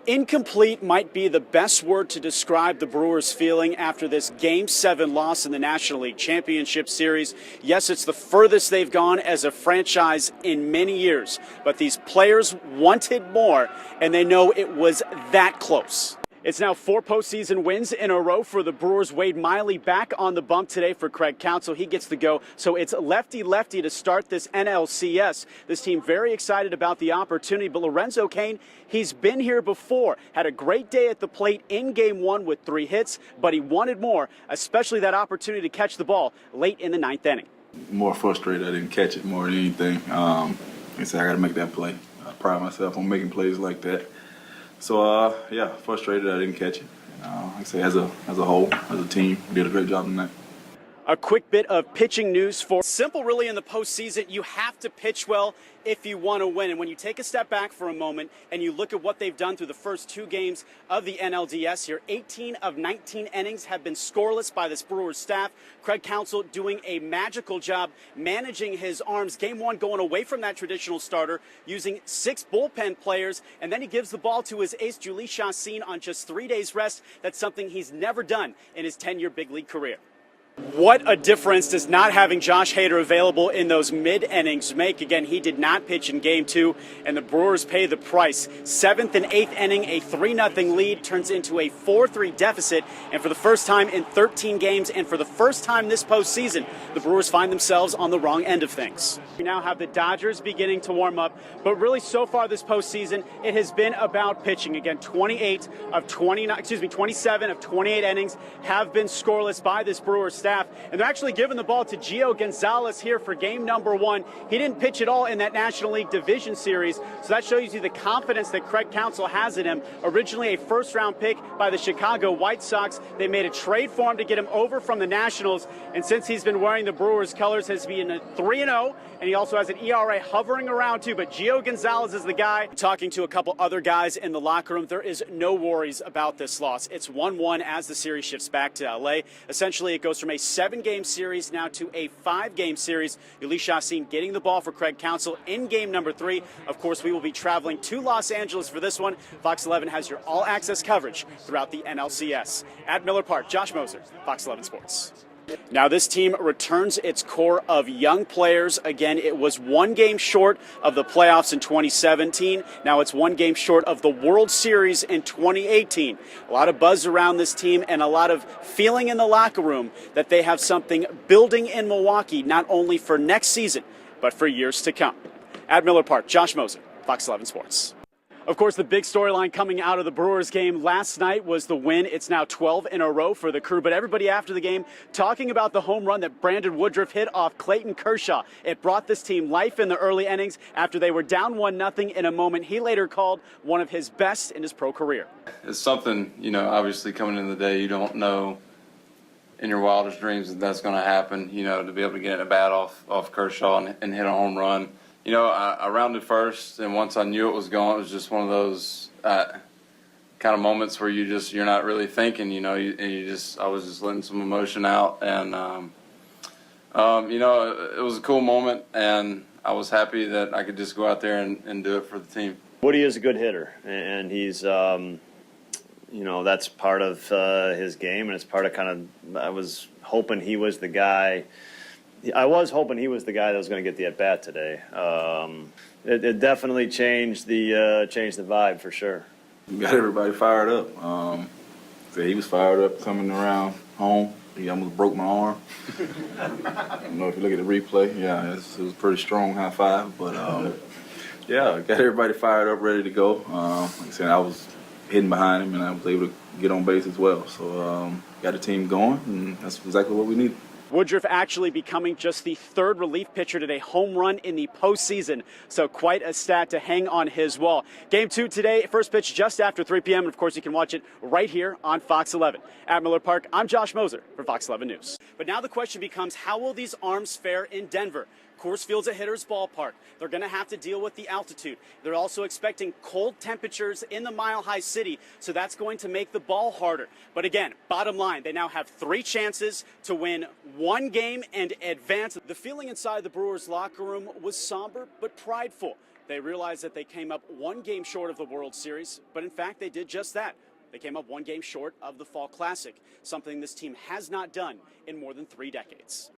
Incomplete might be the best word to describe the Brewers' feeling after this Game 7 loss in the National League Championship Series. Yes, it's the furthest they've gone as a franchise in many years, but these players wanted more, and they know it was that close. It's now 4 postseason wins in a row for the Brewers. Wade Miley back on the bump today for Craig Counsell. He gets the go. So it's lefty-lefty to start this NLCS. This team very excited about the opportunity. But Lorenzo Cain, he's been here before. Had a great day at the plate in Game 1 with 3 hits, but he wanted more, especially that opportunity to catch the ball late in the 9th inning. More frustrated I didn't catch it more than anything. Like I said, I got to make that play. I pride myself on making plays like that. So, yeah, frustrated I didn't catch it. Like I say, as a whole, as a team, we did a great job tonight. A quick bit of pitching news for simple, really, in the postseason. You have to pitch well if you want to win. And when you take a step back for a moment and you look at what they've done through the first 2 games of the NLDS here, 18 of 19 innings have been scoreless by this Brewers staff. Craig Counsell doing a magical job managing his arms. Game 1 going away from that traditional starter, using 6 bullpen players, and then he gives the ball to his ace, Jhoulys Chacín, on just 3 days rest. That's something he's never done in his 10-year big league career. What a difference does not having Josh Hader available in those mid-innings make. Again, he did not pitch in Game 2, and the Brewers pay the price. 7th and 8th inning, a 3-0 lead turns into a 4-3 deficit, and for the first time in 13 games, and for the first time this postseason, the Brewers find themselves on the wrong end of things. We now have the Dodgers beginning to warm up, but really so far this postseason, it has been about pitching. Again, 27 of 28 innings have been scoreless by this Brewers staff, and they're actually giving the ball to Gio Gonzalez here for game number 1. He didn't pitch at all in that National League Division Series, so that shows you the confidence that Craig Counsell has in him. Originally a first-round pick by the Chicago White Sox, they made a trade for him to get him over from the Nationals, and since he's been wearing the Brewers colors, has been a 3-0, and he also has an ERA hovering around 2, but Gio Gonzalez is the guy. Talking to a couple other guys in the locker room, there is no worries about this loss. It's 1-1 as the series shifts back to LA. Essentially, it goes from a 7-game series now to a 5-game series. Jhoulys Chacín getting the ball for Craig Counsell in game number 3. Of course, we will be traveling to Los Angeles for this one. Fox 11 has your all-access coverage throughout the NLCS. At Miller Park, Josh Moser, Fox 11 Sports. Now this team returns its core of young players. Again, it was 1 game short of the playoffs in 2017. Now it's 1 game short of the World Series in 2018. A lot of buzz around this team and a lot of feeling in the locker room that they have something building in Milwaukee, not only for next season, but for years to come. At Miller Park, Josh Moser, Fox 11 Sports. Of course, the big storyline coming out of the Brewers game last night was the win. It's now 12 in a row for the Crew, but everybody after the game talking about the home run that Brandon Woodruff hit off Clayton Kershaw. It brought this team life in the early innings after they were down 1-0 in a moment he later called one of his best in his pro career. It's something, obviously coming in the day, you don't know in your wildest dreams that that's going to happen, to be able to get a bat off Kershaw and hit a home run. I rounded first, and once I knew it was going, it was just one of those kind of moments where you're not really thinking, I was just letting some emotion out, and it was a cool moment, and I was happy that I could just go out there and do it for the team. Woody is a good hitter, and he's, that's part of his game, and it's part of I was hoping he was the guy. I was hoping he was the guy that was going to get the at-bat today. It definitely changed the vibe for sure. Got everybody fired up. He was fired up coming around home. He almost broke my arm. I don't know if you look at the replay. Yeah, it was a pretty strong high five. But, yeah, got everybody fired up, ready to go. Like I said, I was hitting behind him, and I was able to get on base as well. So got the team going, and that's exactly what we needed. Woodruff actually becoming just the 3rd relief pitcher to a home run in the postseason, so quite a stat to hang on his wall. Game 2 today, first pitch just after 3 p.m., and of course you can watch it right here on Fox 11. At Miller Park, I'm Josh Moser for Fox 11 News. But now the question becomes, how will these arms fare in Denver? Coors Field's a hitter's ballpark. They're going to have to deal with the altitude. They're also expecting cold temperatures in the Mile High City, so that's going to make the ball harder. But again, bottom line, they now have 3 chances to win 1 game and advance. The feeling inside the Brewers locker room was somber but prideful. They realized that they came up one game short of the World Series, but in fact they did just that. They came up one game short of the Fall Classic, something this team has not done in more than 3 decades.